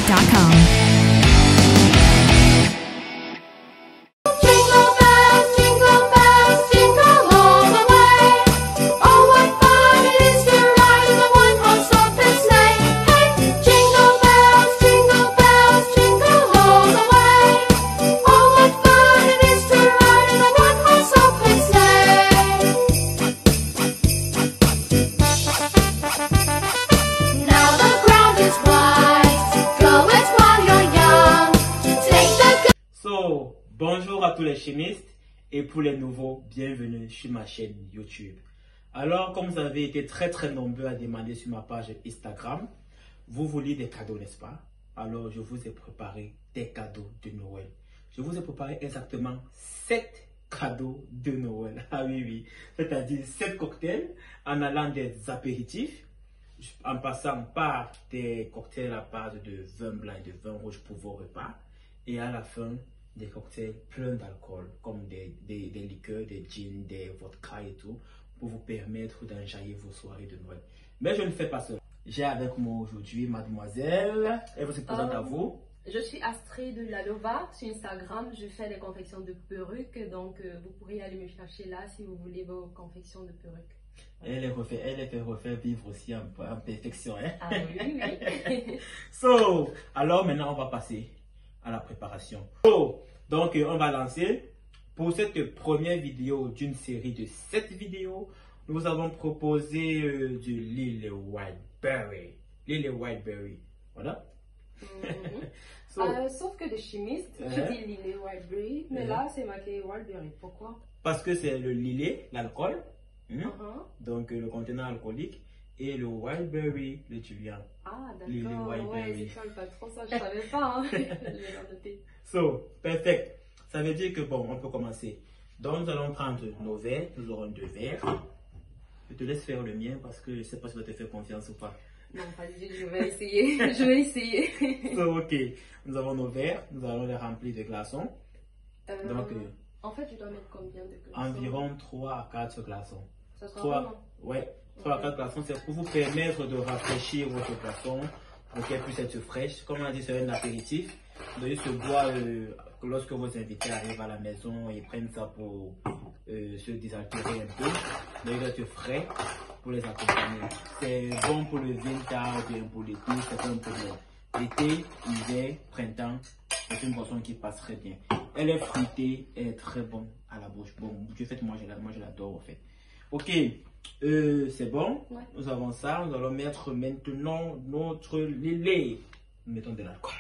www.thebeatmaker.com. Bonjour à tous les chimistes et pour les nouveaux, bienvenue sur ma chaîne YouTube. Alors, comme vous avez été très nombreux à demander sur ma page Instagram, vous vouliez des cadeaux, n'est-ce pas? Alors, je vous ai préparé des cadeaux de Noël. Je vous ai préparé exactement 7 cadeaux de Noël. Ah oui, c'est-à-dire 7 cocktails en allant des apéritifs, en passant par des cocktails à base de vin blanc et de vin rouge pour vos repas, et à la fin, des cocktails pleins d'alcool, comme des liqueurs, des gins, des vodka et tout, pour vous permettre d'enjailler vos soirées de Noël. Mais je ne fais pas ça. J'ai avec moi aujourd'hui mademoiselle. Elle vous présente à vous. Je suis Astrid de la Lova. Sur Instagram, je fais des confections de perruques. Donc, vous pourrez aller me chercher là si vous voulez vos confections de perruques. Elle est fait refaire vivre aussi en perfection. Hein? Ah oui, oui. Alors maintenant, on va passer à la préparation. Donc, on va lancer. Pour cette première vidéo d'une série de 7 vidéos, nous avons proposé du Lily Whiteberry. Lily Whiteberry. Voilà. Sauf que les chimistes, je dis Lily Whiteberry, mais là, c'est marqué Whiteberry. Pourquoi? Parce que c'est le lily, l'alcool, donc le contenant alcoolique, et le Whiteberry, le tuluan. Ah, d'accord. Ouais, je ne pas trop ça, je ne savais pas. Hein. Je l'ai noté. Perfect. Ça veut dire que bon, on peut commencer. Donc, nous allons prendre nos verres. Nous aurons 2 verres. Je te laisse faire le mien parce que je ne sais pas si tu vas te faire confiance ou pas. Non, pas du tout, je vais essayer. Je vais essayer. Ok. Nous avons nos verres. Nous allons les remplir de glaçons. Donc, en fait, je dois mettre combien de glaçons? Environ 3 à 4 glaçons. Ça sera bon? Ouais. 3 à 4 glaçons, c'est pour vous permettre de rafraîchir votre glaçon pour qu'elle puisse être fraîche. Comme on a dit, c'est un apéritif. Vous devez se boire lorsque vos invités arrivent à la maison et prennent ça pour se désaltérer un peu. Vous devez être frais pour les accompagner. C'est bon pour le vintage, bien pour l'été, c'est pas un problème. L'été, hiver, printemps, c'est une boisson qui passe très bien. Elle est fruitée, elle est très bonne à la bouche. Bon, je fais moi je l'adore en fait. Ok. C'est bon, ouais. Nous avons ça, nous allons mettre maintenant notre lillet. Nous mettons de l'alcool.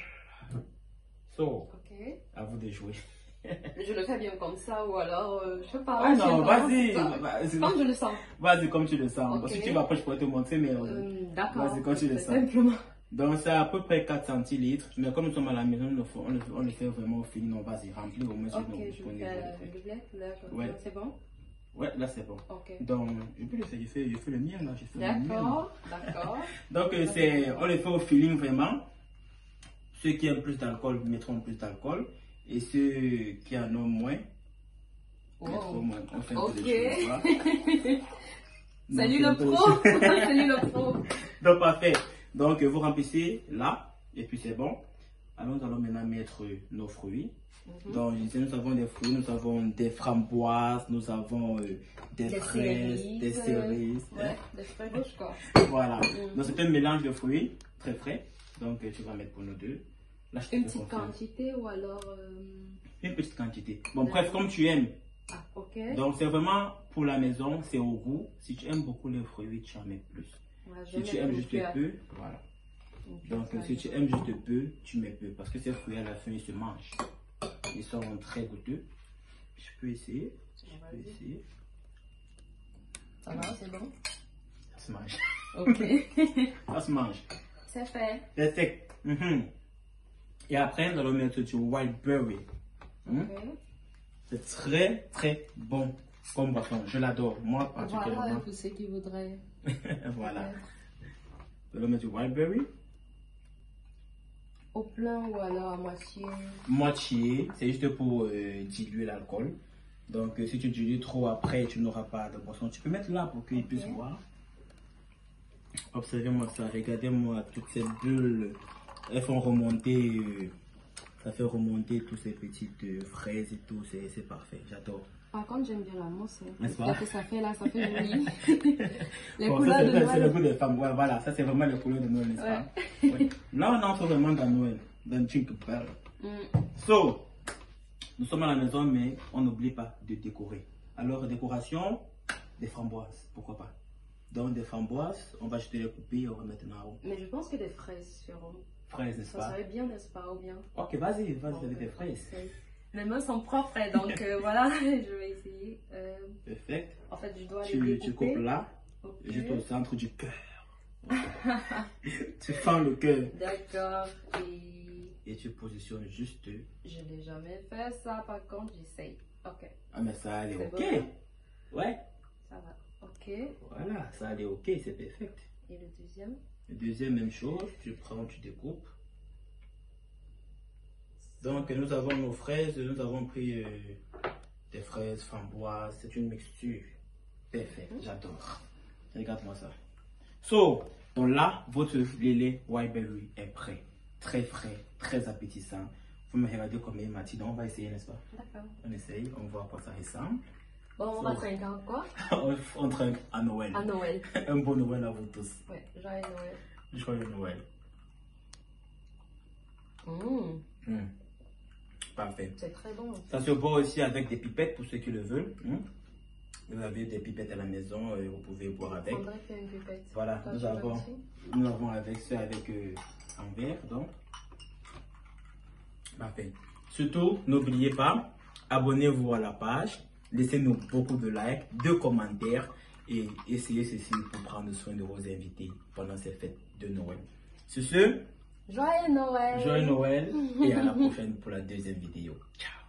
À vous de jouer. Je le fais bien comme ça ou alors je sais pas. Ah non, vas-y. Comme je le sens. Vas-y, comme tu le sens. Parce que tu vas après, je pourrais te montrer, mais d'accord. Vas-y, comme tu le sens. Simplement. Donc, c'est à peu près 4 centilitres. Mais comme nous sommes à la maison, on le fait vraiment au fini. On va y remplir au moins sur nos disponibles. Ouais. C'est bon? Ouais, là c'est bon. Okay. Donc, je peux le faire, je fais le mien là. D'accord. Donc, on le fait au feeling vraiment. Ceux qui aiment plus d'alcool mettront plus d'alcool. Et ceux qui en ont moins, mettront moins. On fait un peu de choses. Salut le pro. Salut le pro. Donc, parfait. Donc, vous remplissez là. Et puis c'est bon. Alors, nous allons maintenant mettre nos fruits. Donc, nous avons des fruits, nous avons des framboises, nous avons des fraises, des cerises. Ouais, des fruits rouges quoi. Voilà. Donc, c'est un mélange de fruits très frais. Donc, tu vas mettre pour nous deux. Là, une petite quantité ou alors une petite quantité. Bon, bref, comme tu aimes. Ah, ok. Donc, c'est vraiment pour la maison, c'est au goût. Si tu aimes beaucoup les fruits, tu en mets plus. Ouais, si tu aimes juste peu, voilà. Okay, donc, si tu aimes juste peu, tu mets peu. Parce que ces fruits, à la fin, ils se mangent. Ils sont très goûteux. Je peux essayer. Ça va, c'est bon? Ça se mange. Ok. Ça se mange. C'est fait. C'est sec. Et après, nous allons mettre du Whiteberry. C'est très bon comme boisson. Je l'adore. Moi, particulièrement. Voilà, pour ceux qui voudraient. Voilà. Nous allons mettre du Whiteberry. Au plein ou alors à moitié? Moitié, c'est juste pour diluer l'alcool. Donc si tu dilues trop après, tu n'auras pas de boisson. Tu peux mettre là pour qu'ils puissent voir. Observez-moi ça, regardez-moi toutes ces bulles elles font remonter, ça fait remonter toutes ces petites fraises et tout, c'est parfait, j'adore. Par contre, j'aime bien la mousse. N'est-ce pas? Que ça fait là, ça fait joli. Les Bon, couleurs de Noël. c'est le goût des femmes, ouais, voilà, ça c'est vraiment les couleurs de Noël, n'est-ce pas? Ouais. Là, on entre vraiment dans Noël, dans Jingle Bell. So, nous sommes à la maison, mais on n'oublie pas de décorer. Alors, décoration, des framboises, pourquoi pas? Donc, des framboises, on va jeter les couper et on va mettre en haut. Mais je pense que des fraises seront. Fraises, n'est-ce pas? Ça serait bien, n'est-ce pas, ou bien? Ok, vas-y avec des fraises. Mes mains sont propres, donc voilà, je vais essayer. Perfect. En fait, je dois les découper. Tu coupes là, Okay. juste au centre du cœur. Tu fends le cœur. D'accord. Et tu positionnes juste. Je n'ai jamais fait ça, par contre, j'essaye. Ok. Ah, mais ça allait ok. Bon, ouais. Ça va. Ok. Voilà, ça allait ok, c'est perfect. Et le deuxième? Le deuxième, même chose, tu prends, tu découpes. Donc, nous avons nos fraises, nous avons pris des fraises framboises, c'est une mixture. Parfait, j'adore. Regarde-moi ça. So, donc là, votre lélé Whiteberry est prêt. Très frais, très appétissant. Vous me regardez comme il m'a dit, donc on va essayer, n'est-ce pas? D'accord. On essaye, on voit à quoi ça ressemble. Bon, on va trinquer quoi? On trinque à Noël. À Noël. Un bon Noël à vous tous. Ouais, joyeux Noël. Joyeux Noël. Parfait. C'est très bon. Ça se boit aussi avec des pipettes pour ceux qui le veulent. Vous avez des pipettes à la maison, vous pouvez boire avec. Une pipette. Voilà, nous avons avec ça avec un verre. Donc, parfait. Surtout, n'oubliez pas, abonnez-vous à la page, laissez-nous beaucoup de likes, de commentaires et essayez ceci pour prendre soin de vos invités pendant ces fêtes de Noël. Sur ce, joyeux Noël! Joyeux Noël et à la prochaine pour la deuxième vidéo. Ciao!